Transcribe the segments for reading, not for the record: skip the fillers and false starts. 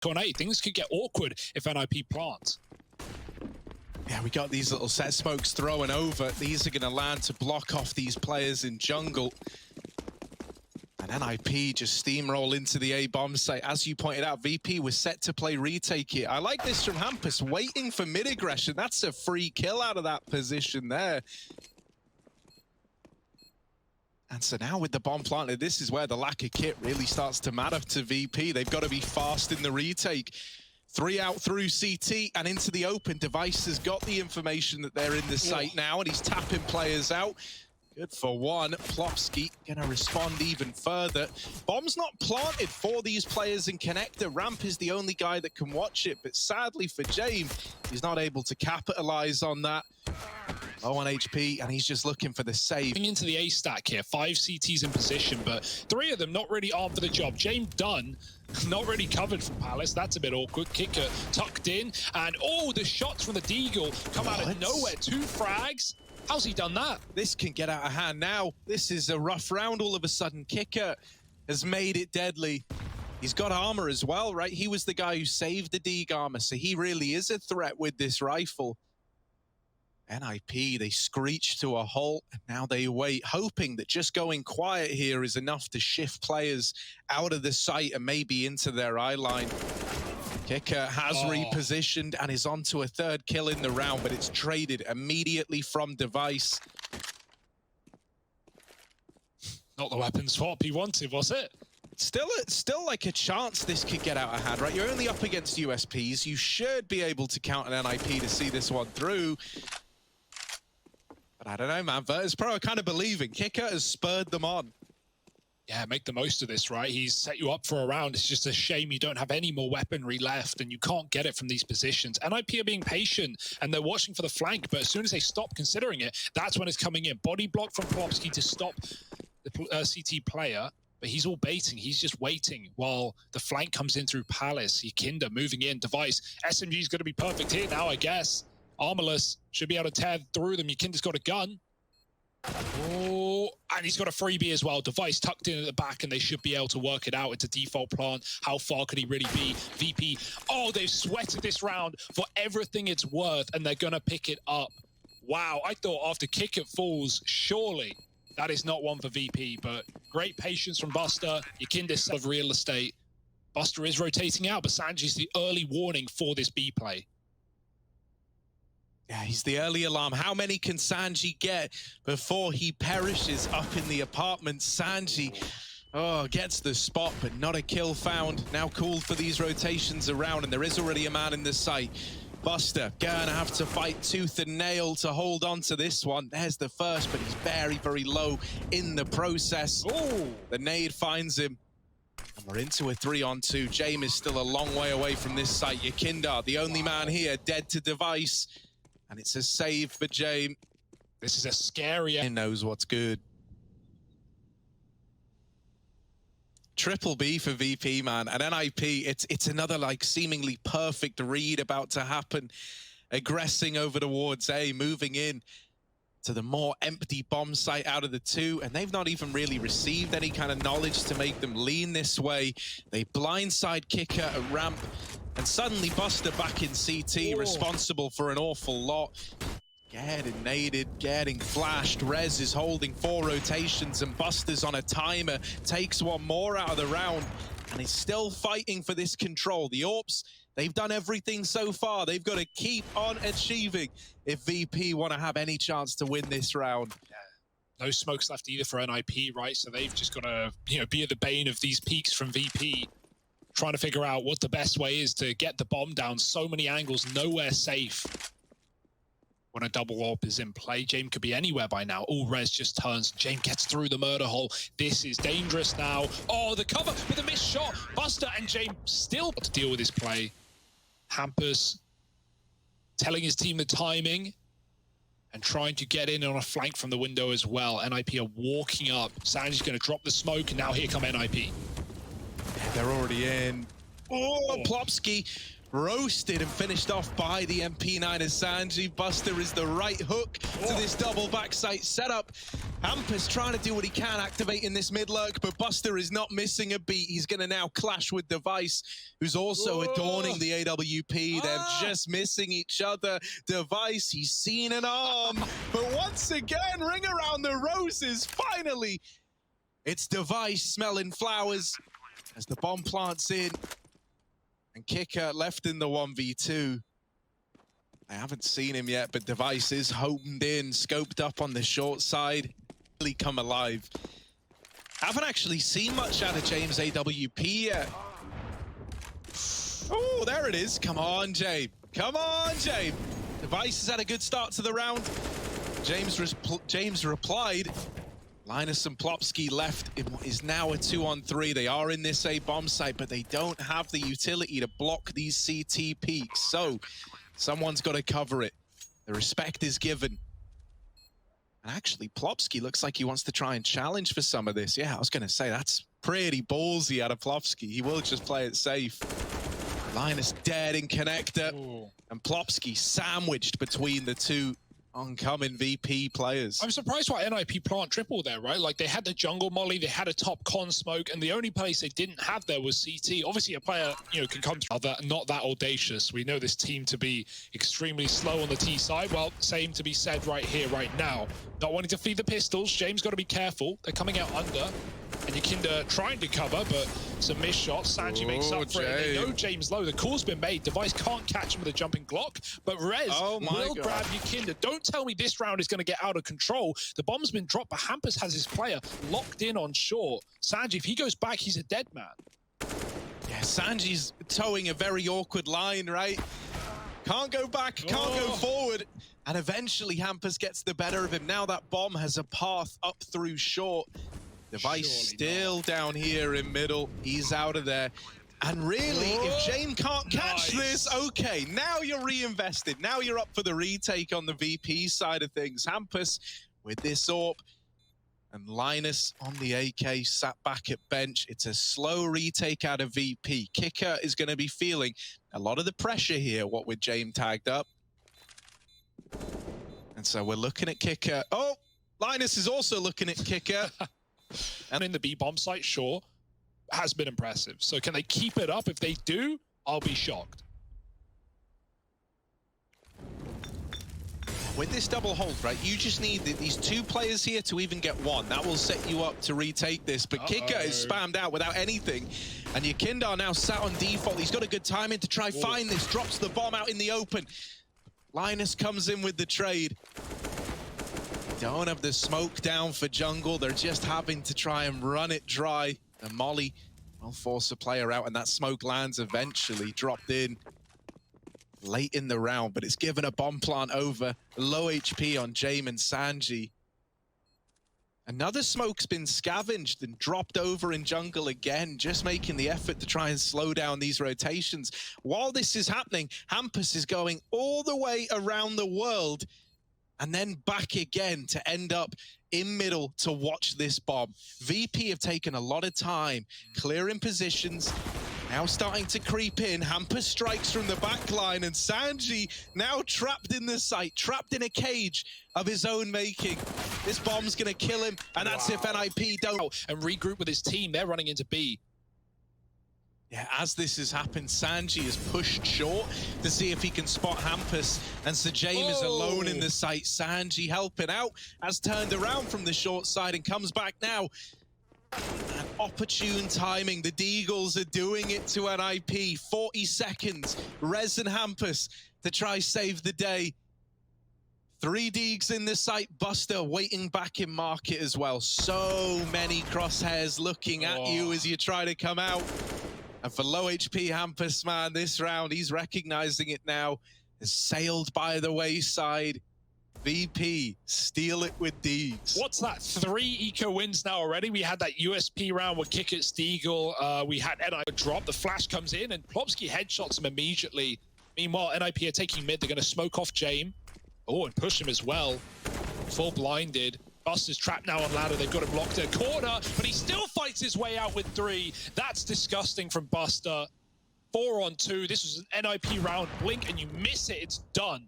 on A. Things could get awkward if NIP plants. Yeah, we got these little set smokes thrown over. These are going to land to block off these players in jungle. And NIP just steamroll into the A bomb site. As you pointed out, VP was set to play retake here. I like this from Hampus, waiting for mid-aggression. That's a free kill out of that position there. And so now with the bomb planted, this is where the lack of kit really starts to matter to VP. They've got to be fast in the retake. 3 out through CT and into the open. Device has got the information that they're in the site now, and he's tapping players out. Good for one. Plopsky gonna respond even further. Bomb's not planted for these players in connector. Ramp is the only guy that can watch it, but sadly for James, he's not able to capitalize on that. Low on HP, and he's just looking for the save. Into the A stack here, 5 CTs in position, but 3 of them not really armed for the job. James Dunn, not really covered from Palace. That's a bit awkward. Kicker tucked in, and oh, the shots from the Deagle come out of nowhere. 2 frags. How's he done that? This can get out of hand now. This is a rough round all of a sudden. Kicker has made it deadly. He's got armor as well, right? He was the guy who saved the Deag armor, so he really is a threat with this rifle. NIP, they screech to a halt, and now they wait, hoping that just going quiet here is enough to shift players out of the site and maybe into their eye line. Kicker has repositioned and is onto a 3rd kill in the round, but it's traded immediately from Device. Not the weapon swap he wanted, was it? Still like a chance this could get out of hand, right? You're only up against USPs. You should be able to count an NIP to see this one through. But I don't know, man. Virtus Pro are kind of believing. Kicker has spurred them on. Yeah, make the most of this, right? He's set you up for a round. It's just a shame you don't have any more weaponry left and you can't get it from these positions. NIP are being patient and they're watching for the flank, but as soon as they stop considering it, that's when it's coming in. Body block from Plopsky to stop the CT player, but he's all baiting. He's just waiting while the flank comes in through Palace. Yakinda moving in. Device. SMG's going to be perfect here now, I guess. Armorless should be able to tear through them. Yakinda's got a gun. Oh, and he's got a freebie as well. Device tucked in at the back, and they should be able to work it out. It's a default plant. How far could he really be? VP, oh, they've sweated this round for everything it's worth, and they're going to pick it up. Wow, I thought after kick it falls, surely that is not one for VP, but great patience from Buster. Yakinda of real estate. Buster is rotating out, but Sanji's the early warning for this B play. Yeah, he's the early alarm. How many can Sanji get before he perishes up in the apartment? Sanji, gets the spot, but not a kill found. Now called for these rotations around, and there is already a man in the site. Buster gonna have to fight tooth and nail to hold on to this one. There's the first, but he's very, very low in the process. Ooh. The nade finds him. And we're into a 3-on-2. James is still a long way away from this site. Yakinda, the only man here, dead to Device. And it's a save for James. This is a scary... He knows what's good. Triple B for VP, man. And NIP, it's another, like, seemingly perfect read about to happen. Aggressing over towards A, moving in to the more empty bomb site out of the 2. And they've not even really received any kind of knowledge to make them lean this way. They blindside Kicker at ramp. And suddenly Buster back in CT, responsible for an awful lot. Getting naded, getting flashed. Rez is holding 4 rotations and Buster's on a timer. Takes one more out of the round and is still fighting for this control. The Orps, they've done everything so far. They've got to keep on achieving if VP want to have any chance to win this round. Yeah. No smokes left either for NIP, right? So they've just got to, be at the bane of these peaks from VP. Trying to figure out what the best way is to get the bomb down. So many angles, nowhere safe. When a double AWP is in play, James could be anywhere by now. All Rez just turns. James gets through the murder hole. This is dangerous now. Oh, the cover with a missed shot. Buster and James still got to deal with this play. Hampus telling his team the timing and trying to get in on a flank from the window as well. NIP are walking up. Sanji's going to drop the smoke, and now here come NIP. They're already in. Oh, Plopsky roasted and finished off by the MP9 as Sanji. Buster is the right hook to this double backside setup. Hampus trying to do what he can, activating this mid lurk, but Buster is not missing a beat. He's going to now clash with Device, who's also adorning the AWP. They're just missing each other. Device, he's seen an arm, but once again, ring around the roses. Finally, it's Device smelling flowers as the bomb plants in, and Kicker left in the 1v2. I haven't seen him yet, but Device is homed in, scoped up on the short side. Really come alive. Haven't actually seen much out of James AWP yet. Oh, there it is. Come on, Jabe. Come on, Jabe. Device has had a good start to the round. James replied. Linus and Plopsky left in what is now a 2-on-3. They are in this A bomb site, but they don't have the utility to block these CT peaks. So someone's got to cover it. The respect is given. And actually, Plopsky looks like he wants to try and challenge for some of this. Yeah, I was going to say, that's pretty ballsy out of Plopsky. He will just play it safe. Linus dead in connector. Ooh. And Plopsky sandwiched between the two oncoming VP players. I'm surprised why NIP plant triple there, right? Like, they had the jungle molly, they had a top con smoke, and the only place they didn't have there was CT. Obviously, a player, you know, can come through that, not that audacious. We know this team to be extremely slow on the T side. Well, same to be said right here, right now. Not wanting to feed the pistols. James got to be careful. They're coming out under. And Yakinda trying to cover, but some missed shots. Sanji makes up for it. They know James low. The call's been made. Device can't catch him with a jumping Glock, but Rez will grab Yakinda. Don't tell me this round is going to get out of control. The bomb's been dropped, but Hampus has his player locked in on short. Sanji, if he goes back, he's a dead man. Yeah, Sanji's towing a very awkward line, right? Can't go back, can't go forward. And eventually Hampus gets the better of him. Now that bomb has a path up through short. Device still down here in middle. He's out of there. And really, if Jane can't catch this, okay, now you're reinvested. Now you're up for the retake on the VP side of things. Hampus with this AWP. And Linus on the AK sat back at bench. It's a slow retake out of VP. Kicker is going to be feeling a lot of the pressure here, what with Jane tagged up. And so we're looking at Kicker. Oh, Linus is also looking at Kicker. And in the B bomb site, sure, has been impressive. So can they keep it up? If they do, I'll be shocked. With this double hold, right, you just need these two players here to even get one. That will set you up to retake this. But Kicker is spammed out without anything. And Yakinda now sat on default. He's got a good timing to try find this. Drops the bomb out in the open. Linus comes in with the trade. Don't have the smoke down for jungle. They're just having to try and run it dry. And Molly will force a player out, and that smoke lands eventually. Dropped in late in the round, but it's given a bomb plant over. Low HP on Jame and Sanji. Another smoke's been scavenged and dropped over in jungle again, just making the effort to try and slow down these rotations. While this is happening, Hampus is going all the way around the world and then back again to end up in middle to watch this bomb. VP have taken a lot of time clearing positions, now starting to creep in. Hampus strikes from the back line, and Sanji now trapped in the site, trapped in a cage of his own making. This bomb's gonna kill him, and that's if NIP don't. And regroup with his team, they're running into B. Yeah, as this has happened, Sanji is pushed short to see if he can spot Hampus, and Sir James is alone in the site. Sanji helping out, has turned around from the short side and comes back now. And opportune timing, the Deagles are doing it to NIP. 40 seconds, Rez and Hampus to try save the day. 3 Deags in the site, Buster waiting back in market as well. So many crosshairs looking at you as you try to come out. And for low HP Hampus, man, this round, he's recognizing it now. Has sailed by the wayside. VP, steal it with Deags. What's that? 3 eco wins now already. We had that USP round with Kick It Steagle. We had NIP drop. The flash comes in, and Plopsky headshots him immediately. Meanwhile, NIP are taking mid. They're going to smoke off Jame. Oh, and push him as well. Full blinded. Buster's trapped now on ladder. They've got him locked in a corner, but he still fights his way out with 3. That's disgusting from Buster. 4 on 2. This was an NIP round. Blink and you miss it. It's done.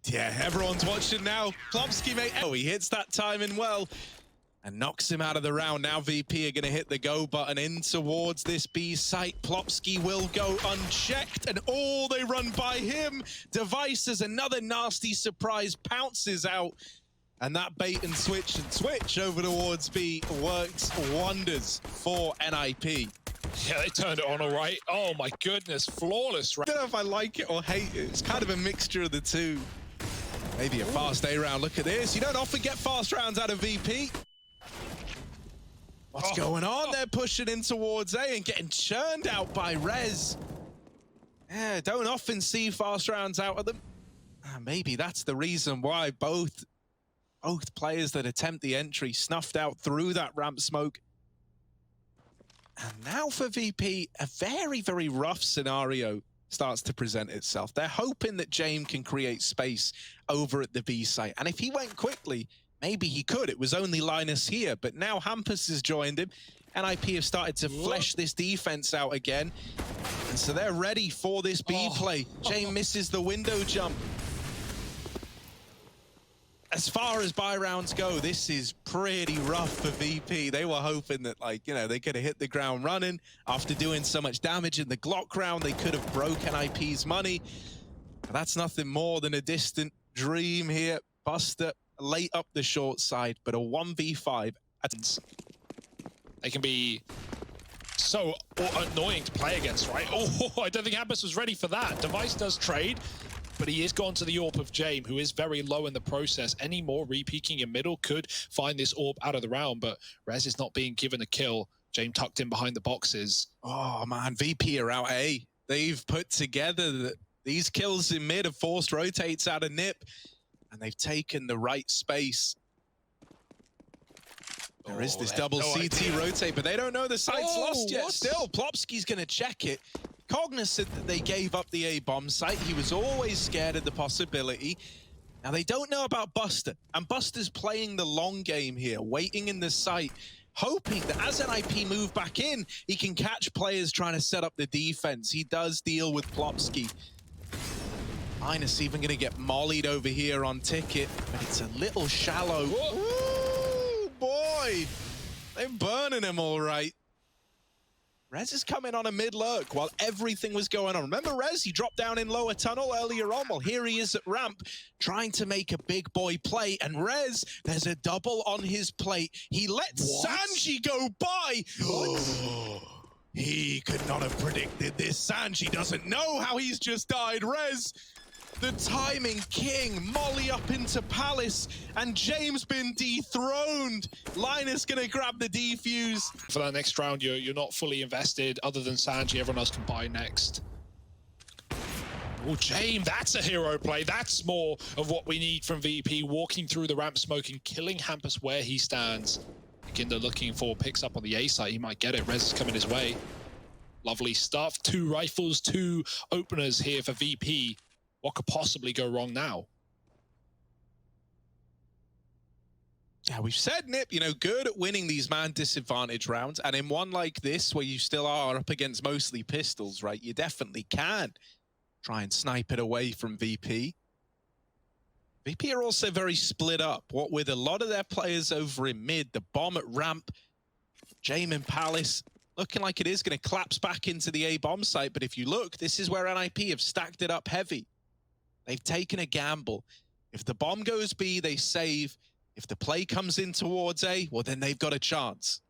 Yeah, everyone's watching now. Plopsky, mate. Oh, he hits that timing well and knocks him out of the round. Now VP are going to hit the go button in towards this B site. Plopsky will go unchecked, and they run by him. Device as another nasty surprise pounces out, and that bait and switch over towards B works wonders for NIP. Yeah, they turned it on all right. Oh my goodness, flawless. I don't know if I like it or hate it. It's kind of a mixture of the two. Maybe a fast A round. Look at this. You don't often get fast rounds out of VP. What's going on? They're pushing in towards A and getting churned out by Rez. Yeah, don't often see fast rounds out of them. Maybe that's the reason why both players that attempt the entry snuffed out through that ramp smoke. And now for VP, a very, very rough scenario starts to present itself. They're hoping that James can create space over at the B site. And if he went quickly, maybe he could. It was only Linus here, but now Hampus has joined him. NIP have started to flesh this defense out again. And so they're ready for this B play. James misses the window jump. As far as buy rounds go, this is pretty rough for VP. They were hoping that, like, you know, they could have hit the ground running. After doing so much damage in the Glock round, they could have broken NIP's money. But that's nothing more than a distant dream here. Buster late up the short side, but a 1v5. They can be so annoying to play against, right? Oh, I don't think Hampus was ready for that. Device does trade, but he is gone to the AWP of James, who is very low in the process. Any more re-peeking in middle could find this AWP out of the round, but Rez is not being given a kill. James tucked in behind the boxes. Oh, man, VP are out A. They've put together these kills in mid have forced rotates out of NIP, and they've taken the right space. There is this double CT rotate, but they don't know the site's lost yet. Still, Plopsky's going to check it. Cognizant that they gave up the A bomb site. He was always scared of the possibility. Now, they don't know about Buster, and Buster's playing the long game here, waiting in the site, hoping that as NIP move back in, he can catch players trying to set up the defense. He does deal with Plopsky. Linus even going to get mollied over here on Ticket, but it's a little shallow. Ooh, boy! They're burning him all right. Rez is coming on a mid-lurk while everything was going on. Remember Rez? He dropped down in lower tunnel earlier on. Well, here he is at ramp trying to make a big boy play. And Rez, there's a double on his plate. He lets Sanji go by. He could not have predicted this. Sanji doesn't know how he's just died. Rez, the timing king, molly up into Palace, and James been dethroned. Linus gonna grab the defuse. For that next round, you're not fully invested. Other than Sanji, everyone else can buy next. Oh, James, that's a hero play. That's more of what we need from VP, walking through the ramp smoke and killing Hampus where he stands. Kinder looking for picks up on the A site. He might get it. Rez is coming his way. Lovely stuff. 2 rifles, 2 openers here for VP. What could possibly go wrong now? Yeah, we've said NIP, you know, good at winning these man disadvantage rounds. And in one like this, where you still are up against mostly pistols, right, you definitely can try and snipe it away from VP. VP are also very split up, what with a lot of their players over in mid, the bomb at ramp, James and Palace, looking like it is going to collapse back into the A bomb site. But if you look, this is where NIP have stacked it up heavy. They've taken a gamble. If the bomb goes B, they save. If the play comes in towards A, well, then they've got a chance.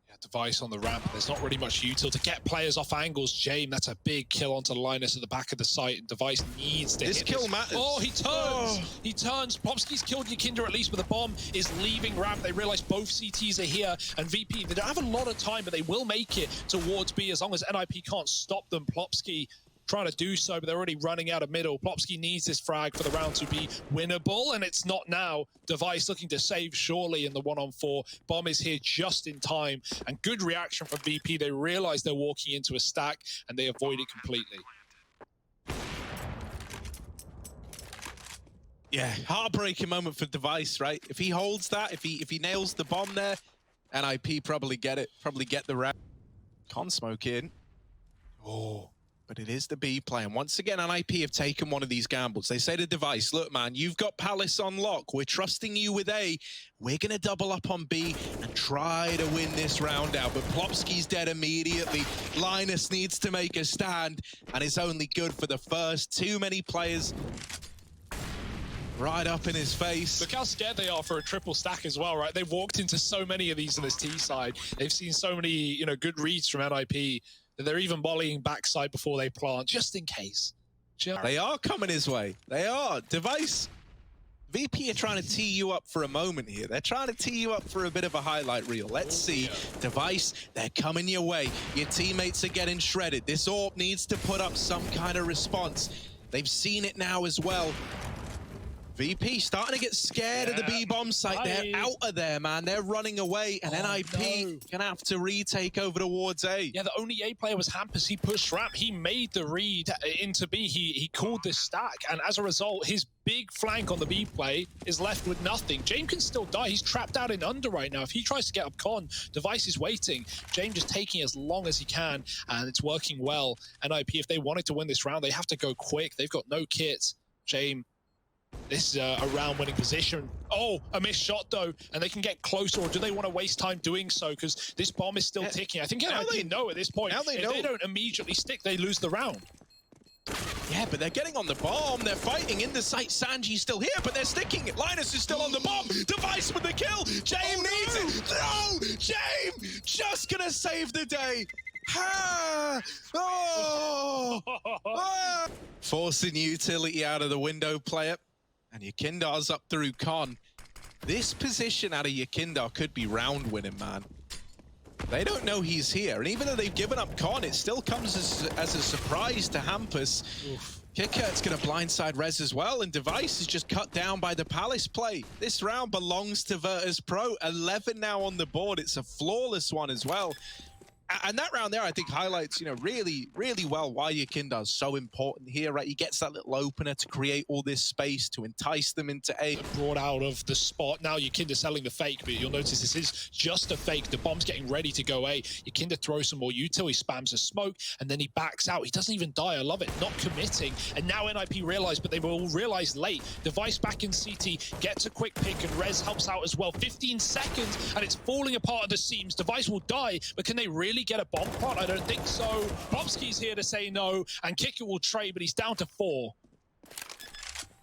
Yeah, Device on the ramp. There's not really much util to get players off angles. James, that's a big kill onto Linus at the back of the site. And Device needs to this hit kill matters. Oh, he turns. He turns. Plopsky's killed Yakinder at least, but the bomb is leaving ramp. They realize both CTs are here. And VP, they don't have a lot of time, but they will make it towards B as long as NIP can't stop them. Plopsky trying to do so, but they're already running out of middle. Plopsky needs this frag for the round to be winnable, and it's not now. Device looking to save surely in the 1-on-4. Bomb is here just in time, and good reaction from VP. They realize they're walking into a stack, and they avoid it completely. Yeah, heartbreaking moment for Device, right? If he holds that, if he nails the bomb there, NIP probably get it, probably get the round. Con smoke in. Oh. but it is the B play. And once again, NIP have taken one of these gambles. They say to Device, look, man, you've got Palace on lock. We're trusting you with A. We're going to double up on B and try to win this round out. But Plopsky's dead immediately. Linus needs to make a stand, and it's only good for the first. Too many players right up in his face. Look how scared they are for a triple stack as well, right? They've walked into so many of these on this T side. They've seen so many, you know, good reads from NIP that they're even volleying backside before they plant, just in case. They are coming his way. They are. Device, VP are trying to tee you up for a moment here. They're trying to tee you up for a bit of a highlight reel. Let's see. Yeah. Device, they're coming your way. Your teammates are getting shredded. This AWP needs to put up some kind of response. They've seen it now as well. VP starting to get scared of the B-bomb site. They're out of there, man. They're running away, and NIP gonna have to retake over towards A. Yeah, the only A player was Hampus. He pushed ramp. He made the read into B. He called this stack, and as a result, his big flank on the B play is left with nothing. James can still die. He's trapped out in under right now. If he tries to get up con, Device is waiting. James is taking as long as he can, and it's working well. NIP, if they wanted to win this round, they have to go quick. They've got no kits. James, this is a round-winning position. Oh, a missed shot, though, and they can get closer, or do they want to waste time doing so? Because this bomb is still ticking. I think they know at this point. Now they if know. they don't immediately stick, they lose the round. Yeah, but they're getting on the bomb. They're fighting in the site. Sanji's still here, but they're sticking it. Linus is still on the bomb. Device with the kill. James needs it. No! James just going to save the day. Forcing utility out of the window, player. And Yakindar's up through con. This position out of Yakindar could be round winning, man. They don't know he's here. And even though they've given up con, it still comes as a surprise to Hampus. Kickert's going to blindside Rez as well. And Device is just cut down by the Palace play. This round belongs to Virtus Pro. 11 now on the board. It's a flawless one as well. And that round there, I think, highlights, you know, really, really well why Yakindar's so important here, right? He gets that little opener to create all this space to entice them into A. Brought out of the spot. Now Yakinda selling the fake, but you'll notice this is just a fake. The bomb's getting ready to go A. Yakinda throws some more util. He spams a smoke, and then he backs out. He doesn't even die. I love it. Not committing. And now NIP realize, but they will realize late. Device back in CT, gets a quick pick, and Rez helps out as well. 15 seconds, and it's falling apart at the seams. Device will die, but can they really get a bomb plot? I don't think so. Plopsky's here to say no, and Kicker will trade, but he's down to 4.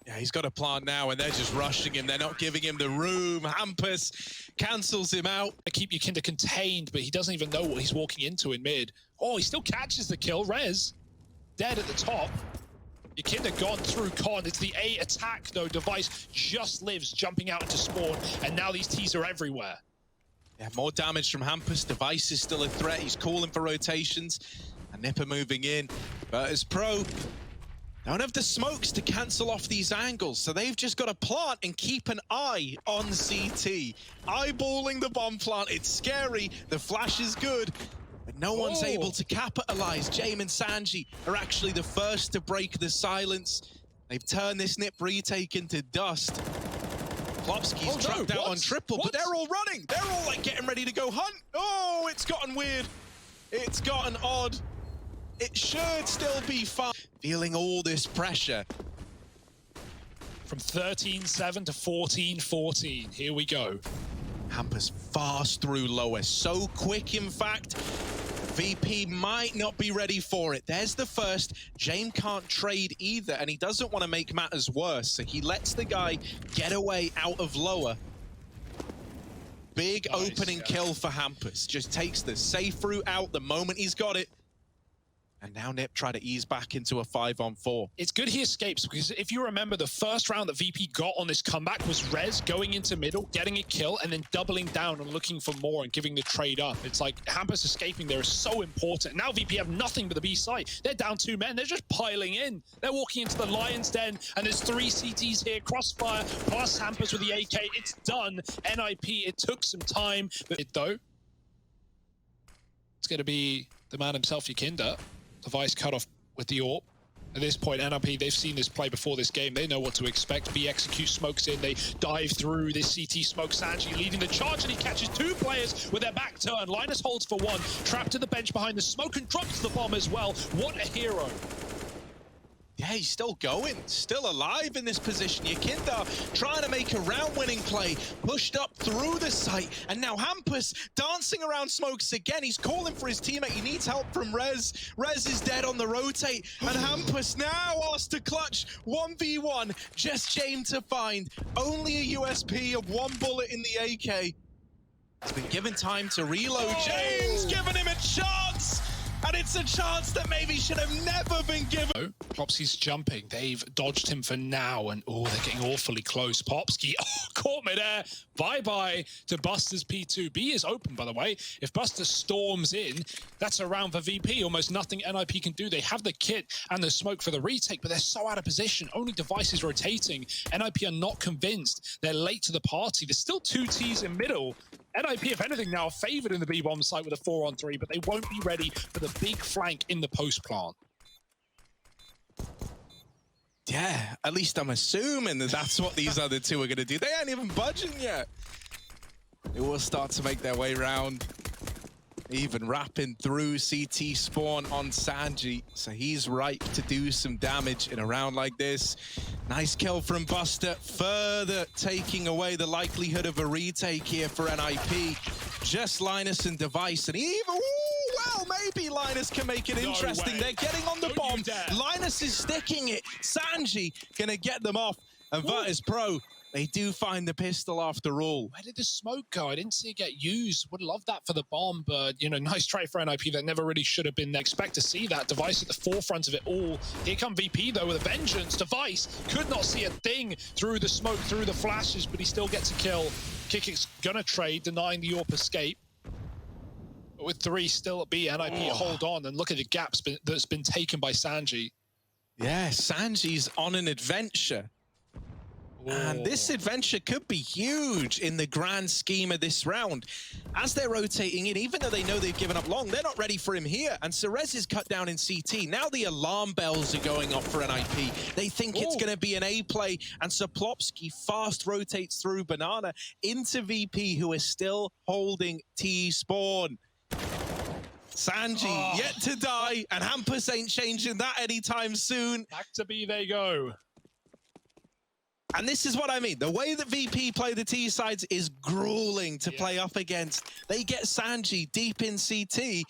Yeah, he's got a plant now, and they're just rushing him. They're not giving him the room. Hampus cancels him out. They keep Yakinda contained, but he doesn't even know what he's walking into in mid. Oh, he still catches the kill. Rez, dead at the top. Yakinda gone through con. It's the A attack, though. Device just lives, jumping out into spawn, and now these T's are everywhere. Yeah, more damage from Hampus. Device is still a threat. He's calling for rotations. And Nipper moving in. But as Pro don't have the smokes to cancel off these angles, so they've just got to plant and keep an eye on CT. Eyeballing the bomb plant. It's scary. The flash is good, but no one's able to capitalize. James and Sanji are actually the first to break the silence. They've turned this Nip retake into dust. Plopsky's trapped out on triple, but they're all running. They're all like getting ready to go hunt. Oh, it's gotten weird. It's gotten odd. It should still be fun. Feeling all this pressure. From 13-7 to 14-14. Here we go. Hampus fast through lower. So quick, in fact. VP might not be ready for it. There's the first. James can't trade either, and he doesn't want to make matters worse, so he lets the guy get away out of lower. Big opening kill for Hampus. Just takes the safe route out the moment he's got it. And now Nip try to ease back into a 5-on-4. It's good he escapes, because if you remember, the first round that VP got on this comeback was Rez going into middle, getting a kill, and then doubling down and looking for more and giving the trade up. It's like Hampus escaping there is so important. Now VP have nothing but the B site. They're down 2 men. They're just piling in. They're walking into the Lion's Den, and there's 3 CTs here. Crossfire plus Hampus with the AK. It's done. NIP, it took some time, but though, it's going to be the man himself, Yakinda. Device cut off with the AWP. At this point, NRP, they've seen this play before this game. They know what to expect. B execute smokes in. They dive through this CT smoke. Sanji leading the charge, and he catches two players with their back turned. Linus holds for one. Trapped to the bench behind the smoke and drops the bomb as well. What a hero. Yeah, he's still going, still alive in this position. Yakinda trying to make a round-winning play, pushed up through the site, and now Hampus dancing around smokes again. He's calling for his teammate. He needs help from Rez. Rez is dead on the rotate, and Hampus now asked to clutch 1v1. Just James to find only a USP of one bullet in the AK. He's been given time to reload. James giving him a chance! And it's a chance that maybe should have never been given. Popsky's jumping. They've dodged him for now, and oh, they're getting awfully close. Popsky, caught midair. Bye-bye to Buster's P2. B is open, by the way. If Buster storms in, that's a round for VP. Almost nothing NIP can do. They have the kit and the smoke for the retake, but they're so out of position. Only devices rotating. NIP are not convinced. They're late to the party. There's still two Ts in middle. NIP, if anything, now are favored in the B-bomb site with a 4-on-3, but they won't be ready for the big flank in the post plant. Yeah, at least I'm assuming that that's what these other two are going to do. They ain't even budging yet. They will start to make their way around. Even wrapping through CT spawn on Sanji. So he's ripe to do some damage in a round like this. Nice kill from Buster. Further taking away the likelihood of a retake here for NIP. Just Linus and Device. And even, well, maybe Linus can make it interesting. They're getting on the bomb. Linus is sticking it. Sanji gonna get them off. And Virtus Pro, they do find the pistol after all. Where did the smoke go? I didn't see it get used. Would love that for the bomb, but, you know, nice try for NIP. That never really should have been there. Expect to see that. Device at the forefront of it all. Here come VP, though, with a vengeance. Device could not see a thing through the smoke, through the flashes, but he still gets a kill. Kikic's gonna trade, denying the AWP escape. But with three still at B, NIP hold on, and look at the gaps that's been taken by Sanji. Yeah, Sanji's on an adventure. And this adventure could be huge in the grand scheme of this round. As they're rotating in, even though they know they've given up long, they're not ready for him here. And Cerez is cut down in CT. Now the alarm bells are going off for NIP. They think it's going to be an A play. And Soplopsky fast rotates through Banana into VP, who is still holding T-spawn. Sanji yet to die, and Hampus ain't changing that anytime soon. Back to B they go. And this is what I mean. The way that VP play the T sides is grueling to play up against. They get Sanji deep in CT,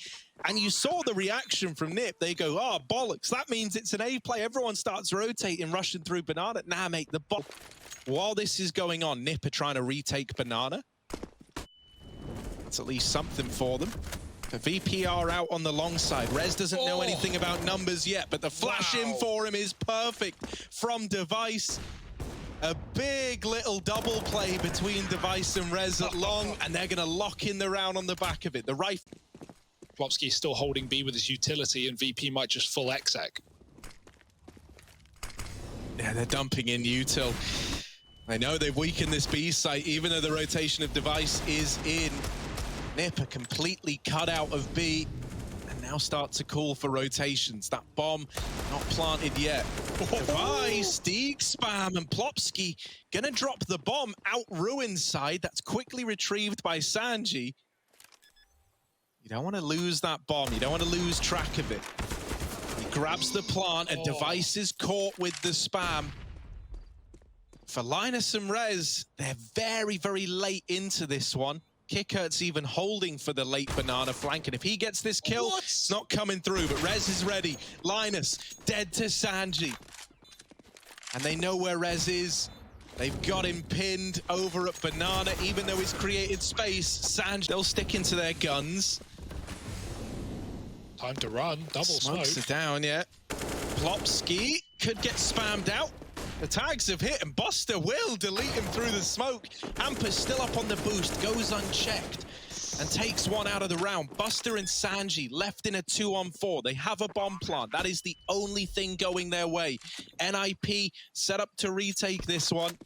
and you saw the reaction from Nip. They go, oh, bollocks. That means it's an A play. Everyone starts rotating, rushing through Banana. Nah, mate, the bot. While this is going on, Nip are trying to retake Banana. It's at least something for them. The VP are out on the long side. Rez doesn't know anything about numbers yet, but the flash in for him is perfect from Device. A big little double play between Device and Rez at long, and they're going to lock in the round on the back of it. The rifle. Plopsky is still holding B with his utility, and VP might just full exec. Yeah, they're dumping in util. I know they've weakened this B site, even though the rotation of Device is in. Nip are completely cut out of B, and now start to call for rotations. That bomb not planted yet. Device, Deeg spam, and Plopsky gonna drop the bomb out ruin side. That's quickly retrieved by Sanji. You don't want to lose that bomb. You don't want to lose track of it. He grabs the plant, and Device is caught with the spam. For Linus and Rez, they're very, very late into this one. Kickert's even holding for the late Banana flank, and if he gets this kill, it's not coming through, but Rez is ready. Linus, dead to Sanji. And they know where Rez is. They've got him pinned over at Banana, even though he's created space. Sanji, they'll stick into their guns. Time to run, double smoke. Smokes are down, yeah. Plopsky could get spammed out. The tags have hit, and Buster will delete him through the smoke. Hampus still up on the boost, goes unchecked, and takes one out of the round. Buster and Sanji left in a 2-on-4. They have a bomb plant. That is the only thing going their way. NIP set up to retake this one.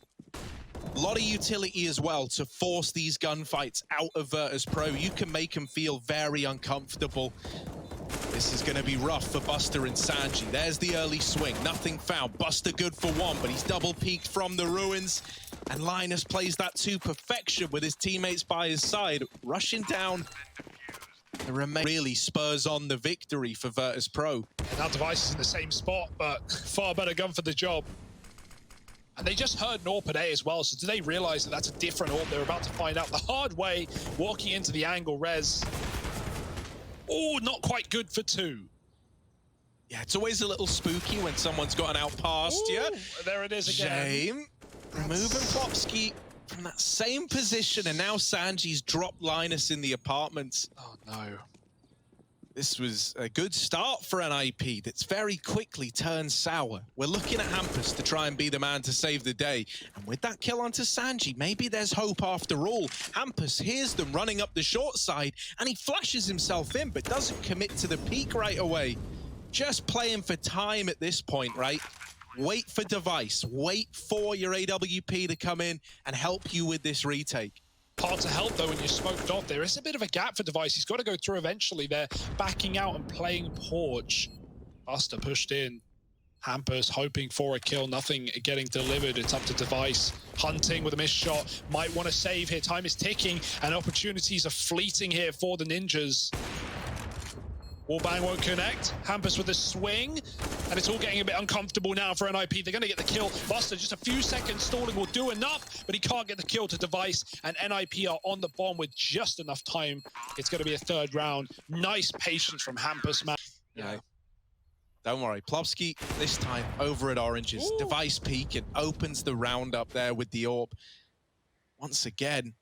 A lot of utility as well to force these gunfights out of Virtus Pro. You can make them feel very uncomfortable. This is going to be rough for Buster and Sanji. There's the early swing. Nothing found. Buster good for one, but he's double peeked from the ruins. And Linus plays that to perfection with his teammates by his side. Rushing down. The remain really spurs on the victory for Virtus Pro. And that device is in the same spot, but far better gun for the job. And they just heard an AWP at A as well, so do they realize that that's a different AWP? They're about to find out the hard way, walking into the angle. Rez. Oh, not quite good for two. Yeah, it's always a little spooky when someone's got an out past you. There it is again. Shame. Removing Plopsky from that same position, and now Sanji's dropped Linus in the apartments. Oh, no. This was a good start for NIP that's very quickly turned sour. We're looking at Hampus to try and be the man to save the day. And with that kill onto Sanji, maybe there's hope after all. Hampus hears them running up the short side, and he flashes himself in, but doesn't commit to the peak right away. Just playing for time at this point, right? Wait for device. Wait for your AWP to come in and help you with this retake. Hard to help, though, when you're smoked off. There is a bit of a gap for device. He's got to go through eventually. They're backing out and playing Porch. Buster pushed in. Hampus hoping for a kill. Nothing getting delivered. It's up to device. Hunting with a missed shot. Might want to save here. Time is ticking, and opportunities are fleeting here for the Ninjas. Wallbang won't connect. Hampus with a swing. And it's all getting a bit uncomfortable now for NIP. They're going to get the kill. Buster, just a few seconds stalling will do enough, but he can't get the kill to device. And NIP are on the bomb with just enough time. It's going to be a third round. Nice patience from Hampus, man. Yeah. Don't worry. Plopsky, this time, over at Oranges. Ooh. Device peak and opens the round up there with the AWP. Once again,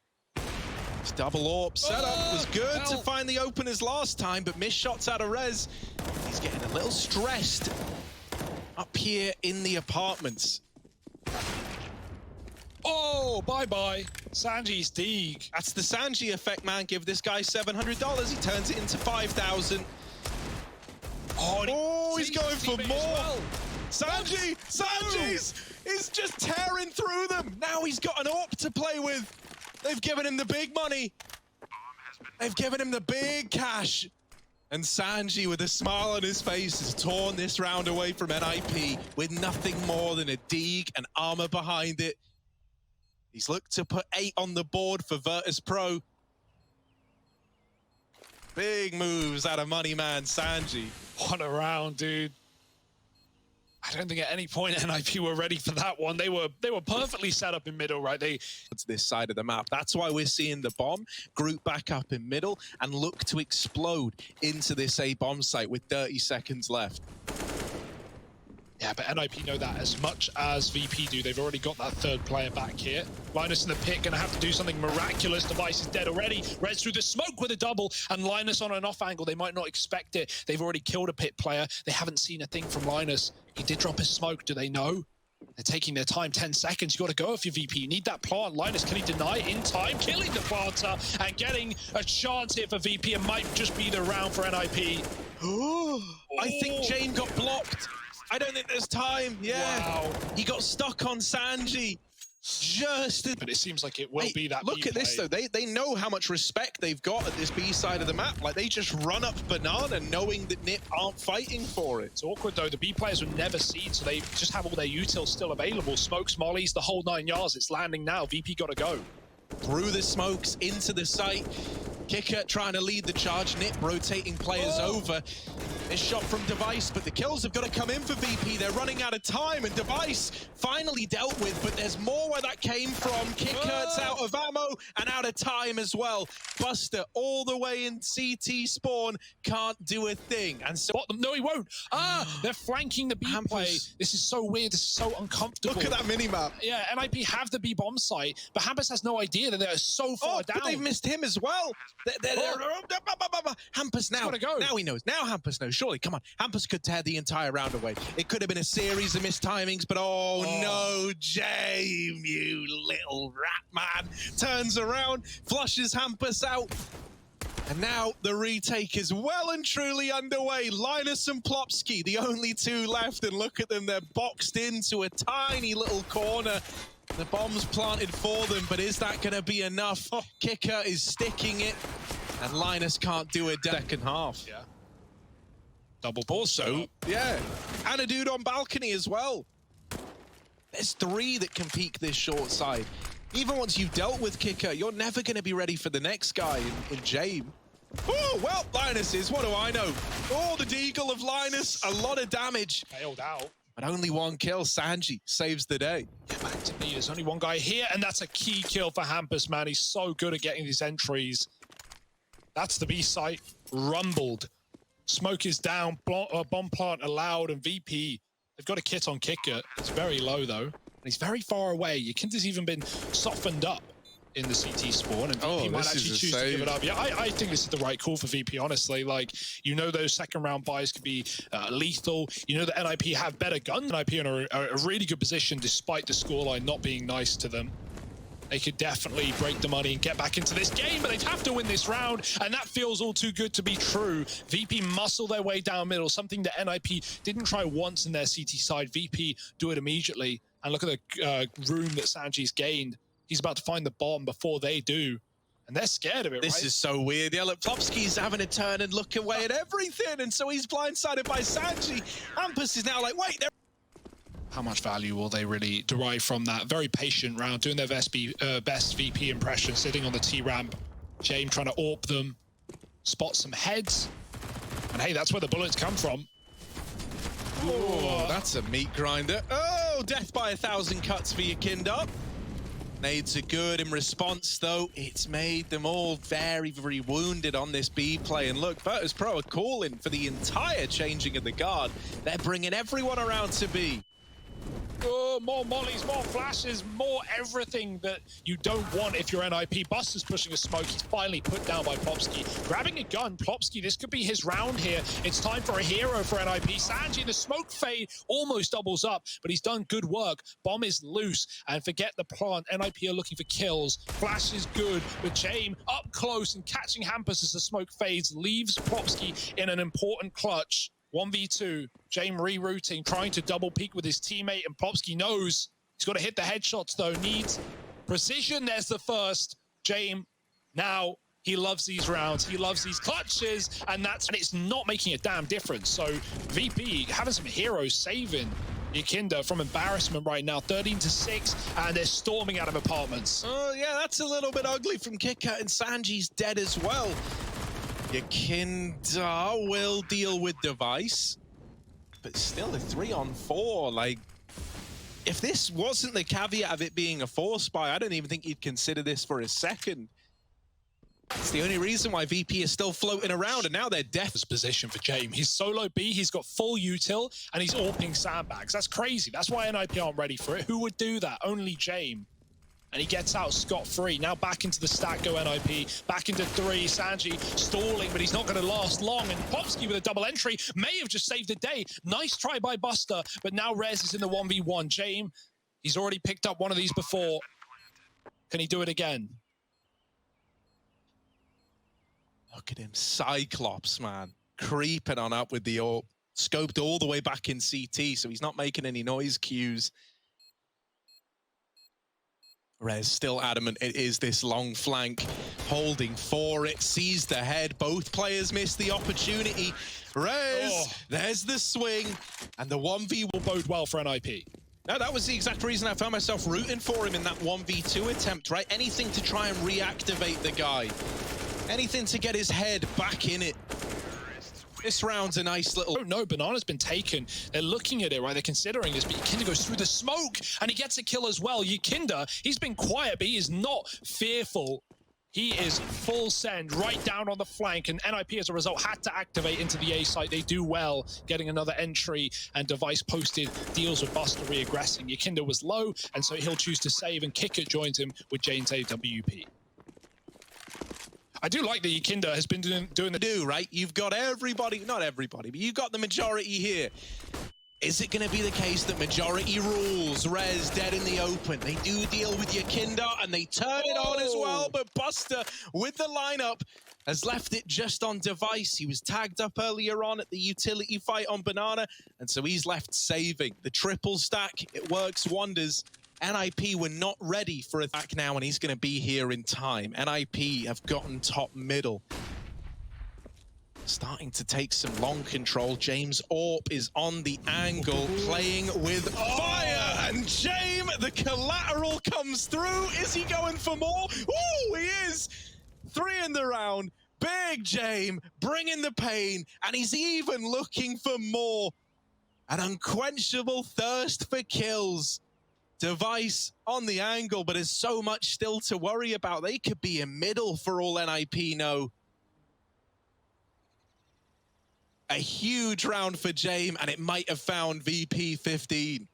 double AWP setup was good to find the openers last time, but missed shots out of Rez. He's getting a little stressed up here in the apartments. Oh, bye-bye. Sanji's Deeg. That's the Sanji effect, man. Give this guy $700. He turns it into 5,000. Oh, he's going for more. Well. Sanji's just tearing through them. Now he's got an AWP to play with. They've given him the big money. They've given him the big cash. And Sanji, with a smile on his face, has torn this round away from NIP with nothing more than a Deeg and armor behind it. He's looked to put 8 on the board for Virtus Pro. Big moves out of money man Sanji. What a round, dude. I don't think at any point NIP were ready for that one. They were perfectly set up in middle, right? It's this side of the map. That's why we're seeing the bomb group back up in middle and look to explode into this A bomb site with 30 seconds left. Yeah, but NIP know that as much as VP do. They've already got that third player back here. Linus in the pit, gonna have to do something miraculous. Device is dead already. Reds through the smoke with a double, and Linus on an off angle. They might not expect it. They've already killed a pit player. They haven't seen a thing from Linus. He did drop his smoke. Do they know? They're taking their time. 10 seconds. You got to go if you're VP. You need that plant. Linus, can he deny it in time? Killing the planter and getting a chance here for VP. It might just be the round for NIP. I think Jane got blocked. I don't think there's time. Yeah. Wow. He got stuck on Sanji. But it seems like it will be that. Look at this, though. They know how much respect they've got at this B side of the map. Like, they just run up Banana knowing that NIP aren't fighting for it. It's awkward, though. The B players were never seen, so they just have all their utils still available. Smokes, mollies, the whole 9 yards. It's landing now. VP got to go. Through the smokes, into the site. Kicker trying to lead the charge. NIP rotating players over. This shot from Device, but the kills have got to come in for VP. They're running out of time, and Device finally dealt with, but there's more where that came from. Kicker's out of ammo and out of time as well. Buster all the way in CT spawn, can't do a thing. And so no, he won't. They're flanking the B play. This is so weird. This is so uncomfortable. Look at that minimap. Yeah, NIP have the B bomb site, but Hampus has no idea that they're so far down. But they've missed him as well. Hampus now. Now he knows. Now Hampus knows. Surely, come on. Hampus could tear the entire round away. It could have been a series of missed timings, but no, James, you little rat man. Turns around, flushes Hampus out. And now the retake is well and truly underway. Linus and Plopsky, the only two left, and look at them. They're boxed into a tiny little corner. The bomb's planted for them, but is that going to be enough? Kicker is sticking it, and Linus can't do a second half. Yeah. Double Also, yeah, and a dude on balcony as well. There's 3 that can peek this short side. Even once you've dealt with Kicker, you're never going to be ready for the next guy in Jame. Oh, well, Linus is, what do I know? Oh, the deagle of Linus, a lot of damage. Failed out. But only 1 kill. Sanji saves the day. Yeah, back to me. There's only 1 guy here, and that's a key kill for Hampus, man. He's so good at getting these entries. That's the B site. Rumbled. Smoke is down. Bomb plant allowed, and VP, they've got a kit on Kicker. It's very low, though. And he's very far away. Yakinda's even been softened up in the CT spawn, and VP might actually choose to give it up. Yeah, I think this is the right call for VP, honestly. Like, you know those second round buys could be lethal. You know that NIP have better guns. NIP are in a really good position despite the scoreline not being nice to them. They could definitely break the money and get back into this game, but they'd have to win this round, and that feels all too good to be true. VP muscle their way down middle, something that NIP didn't try once in their CT side. VP do it immediately, and look at the room that Sanji's gained. He's about to find the bomb before they do, and they're scared of it, This is so weird. Yeah, look, Plopsky's having a turn and look away at everything, and so he's blindsided by Sanji. Hampus is now like, wait, how much value will they really derive from that? Very patient round, doing their best VP impression, sitting on the T-ramp. Jame trying to AWP them, spot some heads. And hey, that's where the bullets come from. Oh, that's a meat grinder. Oh, death by 1,000 cuts for Yakinda. Nades are good in response, though. It's made them all very, very wounded on this B play. And look, Virtus Pro are calling for the entire changing of the guard. They're bringing everyone around to B. Oh, more mollies, more flashes, more everything that you don't want if you're NIP. Buster's pushing a smoke. He's finally put down by Plopsky. Grabbing a gun, Plopsky, this could be his round here. It's time for a hero for NIP. Sanji, the smoke fade almost doubles up, but he's done good work. Bomb is loose, and forget the plant. NIP are looking for kills. Flash is good, but Jame up close and catching Hampus as the smoke fades leaves Plopsky in an important clutch. 1v2, Jame rerouting, trying to double peek with his teammate, and Plopsky knows he's got to hit the headshots though, needs precision. There's the first. Jame, now he loves these rounds, he loves these clutches, and it's not making a damn difference. So VP having some heroes saving Yakinda from embarrassment right now, 13-6, and they're storming out of apartments. Oh yeah, that's a little bit ugly from Kicker, and Sanji's dead as well. Yakinda will deal with device, but still a 3-on-4. Like, if this wasn't the caveat of it being a 4-spy, I don't even think you'd consider this for a second. It's the only reason why VP is still floating around, and now they're death's position for Jame. He's solo B, he's got full util, and he's AWPing sandbags. That's crazy. That's why NIP aren't ready for it. Who would do that? Only Jame. And he gets out scot-free. Now back into the stack go NIP. Back into 3. Sanji stalling, but he's not going to last long. And Plopsky with a double entry may have just saved the day. Nice try by Buster, but now Rez is in the 1v1. Jame, he's already picked up one of these before. Can he do it again? Look at him. Cyclops, man. Creeping on up with the AWP. Scoped all the way back in CT, so he's not making any noise cues. Rez still adamant it is this long flank, holding for it, sees the head. Both players miss the opportunity. Rez, there's the swing, and the 1v will bode well for NIP. No, that was the exact reason I found myself rooting for him in that 1v2 attempt, right? Anything to try and reactivate the guy. Anything to get his head back in it. This round's a nice little... Oh no, Banana's been taken. They're looking at it, right? They're considering this, but Yakinda goes through the smoke, and he gets a kill as well. Yakinda, he's been quiet, but he is not fearful. He is full send right down on the flank, and NIP as a result had to activate into the A site. They do well, getting another entry, and Device posted deals with Buster re-aggressing. Yakinda was low, and so he'll choose to save, and Kicker joins him with Jane's AWP. I do like that Yakinda has been doing the do, right? You've got everybody, not everybody, but you've got the majority here. Is it going to be the case that majority rules? Rez dead in the open. They do deal with Yakinda, and they turn it on as well, but Buster with the lineup has left it just on Device. He was tagged up earlier on at the utility fight on Banana, and so he's left saving. The triple stack, it works wonders. NIP were not ready for a back now, and he's going to be here in time. NIP have gotten top middle. starting to take some long control. James Orp is on the angle, playing with fire, and James, the collateral comes through. Is he going for more? Ooh, he is! 3 in the round. Big James bringing the pain, and he's even looking for more. An unquenchable thirst for kills. Device on the angle, but there's so much still to worry about. They could be in middle for all NIP know. A huge round for James, and it might have found VP 15.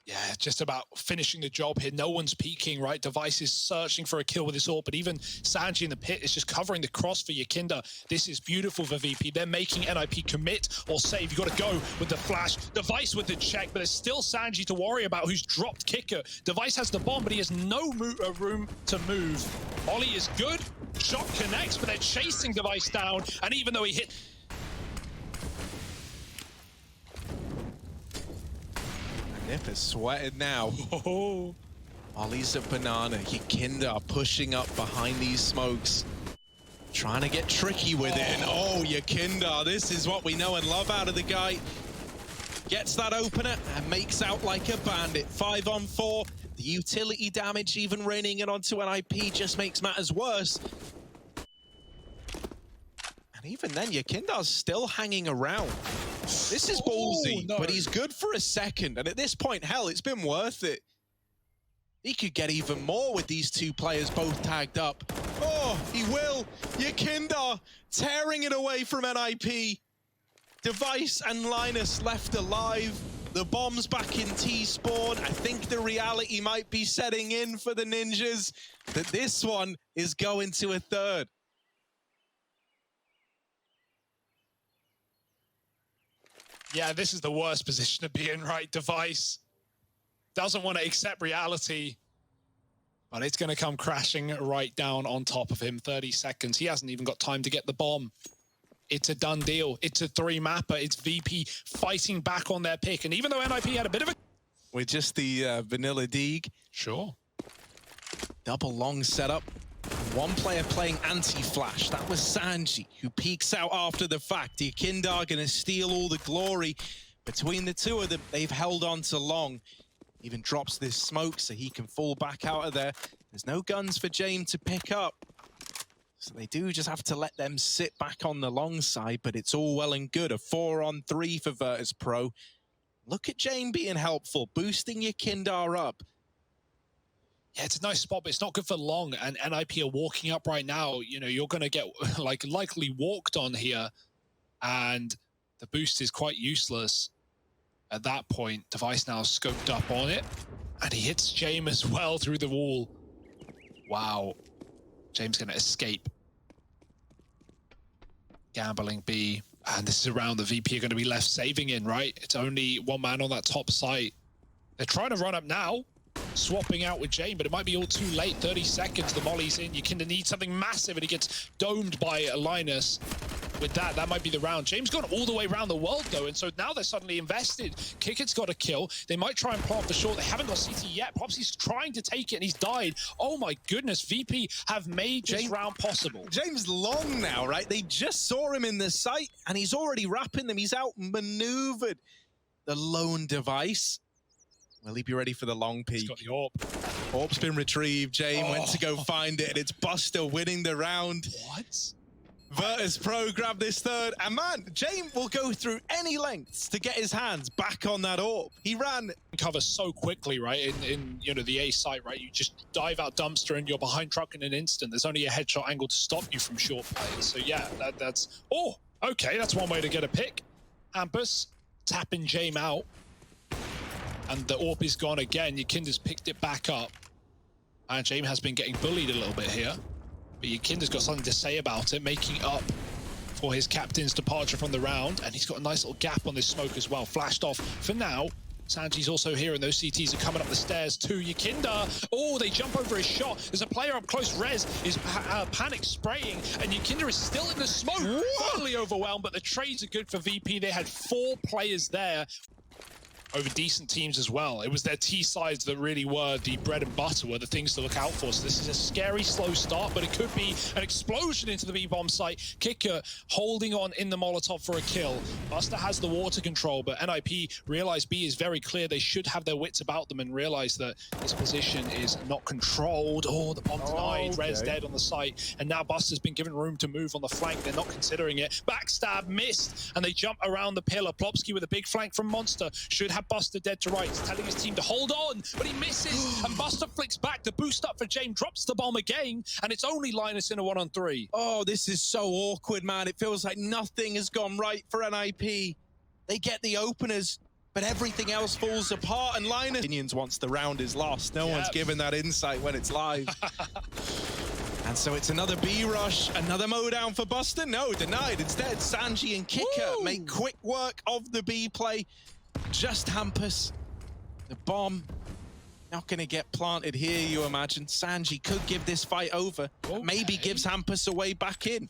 Yeah, just about finishing the job here. No one's peeking, right? Device is searching for a kill with his ult, but even Sanji in the pit is just covering the cross for Yakinda. This is beautiful for VP. They're making NIP commit or save. You got to go with the flash. Device with the check, but there's still Sanji to worry about, who's dropped kicker. Device has the bomb, but he has no room to move. Ollie is good. Shot connects, but they're chasing Device down, and even though he hit... Nip is sweating now. Oh. Ollie's a banana. Yakinda are pushing up behind these smokes. Trying to get tricky with it. And oh, Yakinda, this is what we know and love out of the guy. Gets that opener and makes out like a bandit. 5 on 4. The utility damage even raining it onto an IP just makes matters worse. And even then, Yakinda's still hanging around. This is ballsy, no. But he's good for a second. And at this point, hell, it's been worth it. He could get even more with these two players both tagged up. Oh, he will. Yakinda tearing it away from NIP. Device and Linus left alive. The bomb's back in T-spawn. I think the reality might be setting in for the Ninjas, that this one is going to a third. Yeah, this is the worst position to be in, right? Device doesn't want to accept reality, but it's going to come crashing right down on top of him. 30 seconds. He hasn't even got time to get the bomb. It's a done deal. It's a 3-mapper. It's VP fighting back on their pick. And even though NIP had a bit of a... With just the vanilla Deeg. Sure. Double long setup. One player playing anti-flash. That was Sanji, who peeks out after the fact. Yakinda are going to steal all the glory. Between the two of them, they've held on to long. Even drops this smoke so he can fall back out of there. There's no guns for James to pick up. So they do just have to let them sit back on the long side, but it's all well and good. A 4-on-3 for Virtus Pro. Look at James being helpful, boosting Yakinda up. Yeah, it's a nice spot, but it's not good for long. And NIP are walking up right now. You know, you're going to get likely walked on here. And the boost is quite useless at that point. Device now scoped up on it. And he hits James as well through the wall. Wow. James going to escape. Gambling B. And this is around the VP are going to be left saving in, right? It's only one man on that top site. They're trying to run up now. Swapping out with James, but it might be all too late. 30 seconds, the molly's in. Yakinda needs something massive, and he gets domed by Linus. With that might be the round. James gone all the way around the world, though, and so now they're suddenly invested. Kickett's got a kill. They might try and plant for short. They haven't got CT yet. Popsy's trying to take it, and he's died. Oh, my goodness. VP have made this round possible. James long now, right? They just saw him in the sight, and he's already wrapping them. He's outmaneuvered the lone Device. Will he be ready for the long peek? He's got the AWP. AWP's been retrieved. James went to go find it, and it's Buster winning the round. What? Virtus Pro grab this third, and man, James will go through any lengths to get his hands back on that AWP. He ran. Cover so quickly, right? In you know, the A site, right? You just dive out dumpster, and you're behind truck in an instant. There's only a headshot angle to stop you from short plays. So yeah, that's... Oh, okay, that's one way to get a pick. Hampus tapping James out. And the AWP is gone again. Yakinda's picked it back up. And James has been getting bullied a little bit here. But Yakinda's got something to say about it, making up for his captain's departure from the round. And he's got a nice little gap on this smoke as well. Flashed off for now. Sanji's also here, and those CTs are coming up the stairs to Yakinda. Oh, they jump over his shot. There's a player up close. Rez is panic spraying, and Yakinda is still in the smoke. Finally overwhelmed, but the trades are good for VP. They had 4 players there. over decent teams as well. It was their T sides that really were the bread and butter, were the things to look out for. So this is a scary, slow start, but it could be an explosion into the B-bomb site. Kicker holding on in the Molotov for a kill. Buster has the water control, but NIP realize B is very clear. They should have their wits about them and realize that this position is not controlled. Oh, the bomb denied. Okay. Rez dead on the site, and now Buster's been given room to move on the flank. They're not considering it. Backstab missed, and they jump around the pillar. Plopsky with a big flank from Monster should have Buster dead to rights, telling his team to hold on, but he misses, and Buster flicks back. The boost up for James, drops the bomb again, and it's only Linus in a 1-on-3. Oh, this is so awkward, man. It feels like nothing has gone right for NIP. They get the openers, but everything else falls apart, and Linus Opinions once the round is lost. No one's given that insight when it's live. And so it's another B rush, another mow down for Buster. No, denied. Instead, Sanji and Kicker make quick work of the B play. Just Hampus. The bomb not going to get planted here, you imagine. Sanji could give this fight over. Okay. Maybe gives Hampus a way back in.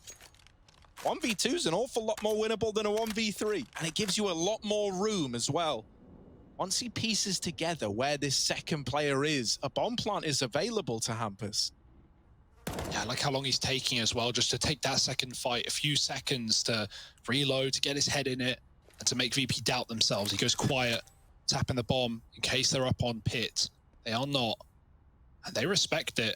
1v2 is an awful lot more winnable than a 1v3. And it gives you a lot more room as well. Once he pieces together where this second player is, a bomb plant is available to Hampus. Yeah, I like how long he's taking as well, just to take that second fight, a few seconds to reload, to get his head in it, and to make VP doubt themselves. He goes quiet, tapping the bomb in case they're up on pit. They are not, and they respect it.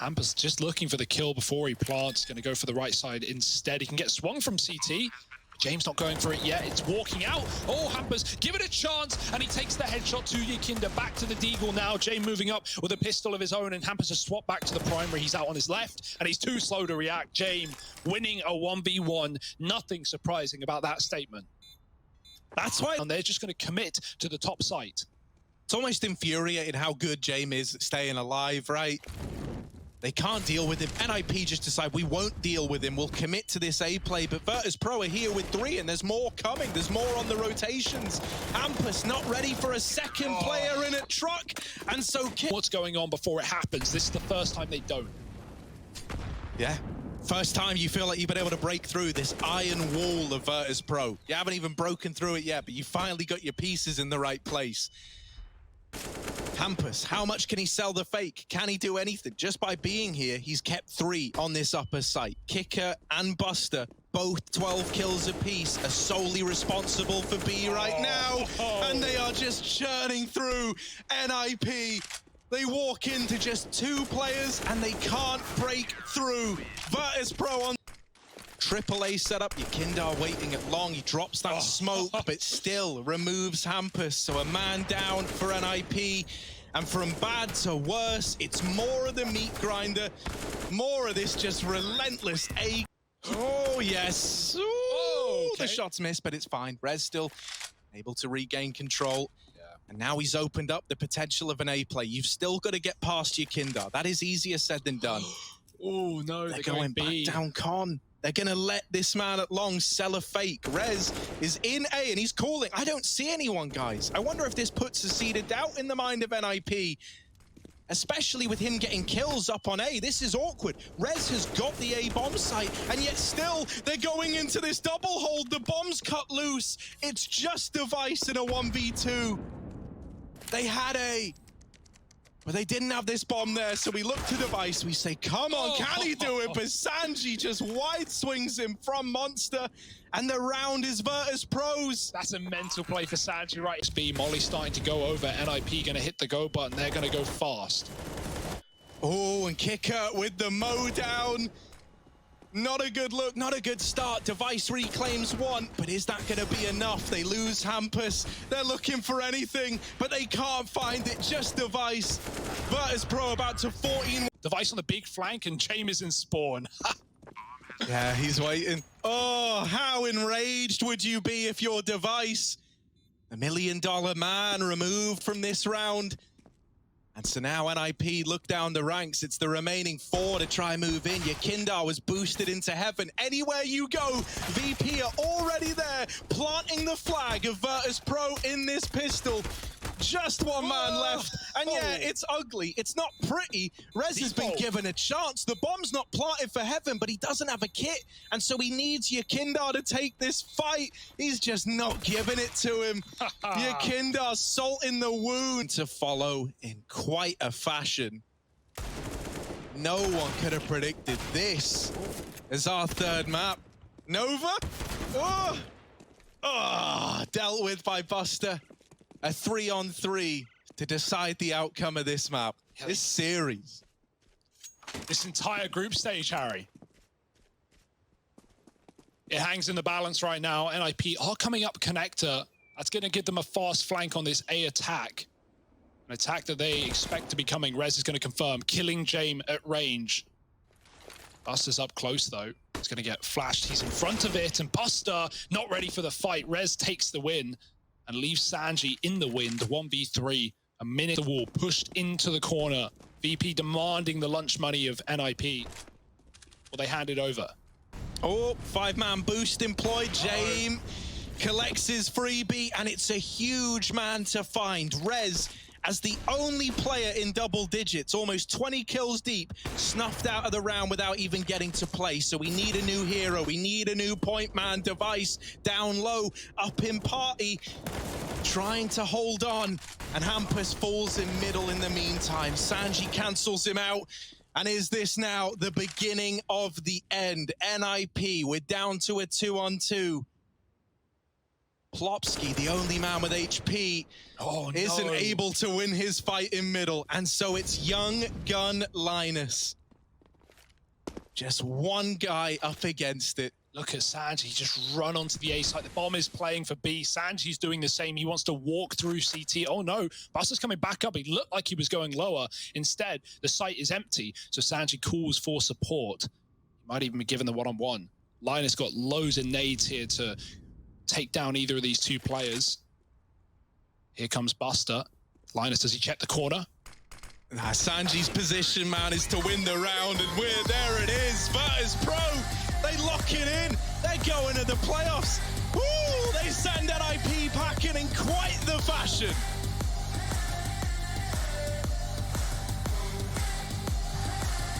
Hampus just looking for the kill before he plants, going to go for the right side instead. He can get swung from CT. James not going for it yet. It's walking out. Oh, Hampus, give it a chance. And he takes the headshot to Yakinda. Back to the Deagle now. James moving up with a pistol of his own. And Hampus has swapped back to the primary. He's out on his left. And he's too slow to react. James winning a 1v1. Nothing surprising about that statement. That's why. And they're just going to commit to the top site. It's almost infuriating how good James is at staying alive, right? They can't deal with him. NIP just decide we won't deal with him. We'll commit to this A play, but Virtus Pro are here with 3, and there's more coming. There's more on the rotations. Hampus not ready for a second player in a truck, and so what's going on before it happens? This is the first time they don't. Yeah. First time you feel like you've been able to break through this iron wall of Virtus Pro. You haven't even broken through it yet, but you finally got your pieces in the right place. Hampus, how much can he sell the fake? Can he do anything? Just by being here, he's kept 3 on this upper site. Kicker and Buster, both 12 kills apiece, are solely responsible for B right now. And they are just churning through NIP. They walk into just 2 players and they can't break through. Virtus Pro on AAA setup. Yakinda waiting at long. He drops that smoke, but still removes Hampus. So a man down for NIP. And from bad to worse, it's more of the meat grinder. More of this just relentless A. Oh, yes. Ooh, okay. The shot's missed, but it's fine. Rez still able to regain control. And now he's opened up the potential of an A play. You've still got to get past Yakinda. That is easier said than done. Oh, no, They're going back down con. They're going to let this man at long sell a fake. Rez is in A and he's calling. I don't see anyone, guys. I wonder if this puts a seed of doubt in the mind of NIP, especially with him getting kills up on A. This is awkward. Rez has got the A bomb site, and yet still they're going into this double hold. The bomb's cut loose. It's just Device in a 1v2. They had A, but they didn't have this bomb there, so we look to Device. We say, come on, can he do it? But Sanji just wide swings him from Monster, and the round is Virtus Pros. That's a mental play for Sanji, right? Speed, Molly starting to go over. NIP going to hit the go button. They're going to go fast. Oh, and Kicker with the mow down. Not a good look, not a good start. Device reclaims 1, but is that going to be enough? They lose Hampus. They're looking for anything, but they can't find it. Just Device. Virtus Pro about to 14. Device on the big flank, and James is in spawn. Yeah, he's waiting. Oh, how enraged would you be if your Device, $1 million man, removed from this round? And so now NIP look down the ranks. It's the remaining 4 to try move in. Yakinda was boosted into heaven. Anywhere you go, VP are already there, planting the flag of Virtus Pro in this pistol. Just one man left. And yeah, it's ugly. It's not pretty. Rez has been given a chance. The bomb's not planted for heaven, but he doesn't have a kit. And so he needs Yakindar to take this fight. He's just not giving it to him. Yakindar salt in the wound to follow in quite a fashion. No one could have predicted this as our third map. Nova? Dealt with by Buster. A 3-on-3 to decide the outcome of this map, this series. This entire group stage, Harry. It hangs in the balance right now. NIP are coming up connector. That's going to give them a fast flank on this A attack. An attack that they expect to be coming. Rez is going to confirm, killing Jame at range. Buster's up close, though. He's going to get flashed. He's in front of it, and Buster not ready for the fight. Rez takes the win and leaves Sanji in the wind. 1v3. A minute the wall pushed into the corner. VP demanding the lunch money of NIP. Will they hand it over? Oh, 5-man boost employed. Jame collects his freebie, and it's a huge man to find. Rez, as the only player in double digits, almost 20 kills deep, snuffed out of the round without even getting to play. So we need a new hero. We need a new point man. Device down low, up in party, trying to hold on. And Hampus falls in middle in the meantime. Sanji cancels him out. And is this now the beginning of the end? NIP, we're down to a 2-on-2. Plopsky, the only man with HP, isn't able to win his fight in middle. And so it's young gun Linus. Just one guy up against it. Look at Sanji just run onto the A site. The bomb is playing for B. Sanji's doing the same. He wants to walk through CT. Oh no, Buster's coming back up. He looked like he was going lower. Instead, the site is empty. So Sanji calls for support. He might even be given the one-on-one. Linus got loads of nades here to take down either of these two players. Here comes Buster. Linus, does he check the corner? Sanji's position, man, is to win the round, and there it is. Virtus Pro, they lock it in. They're going to the playoffs. Woo! They send NIP packing in quite the fashion.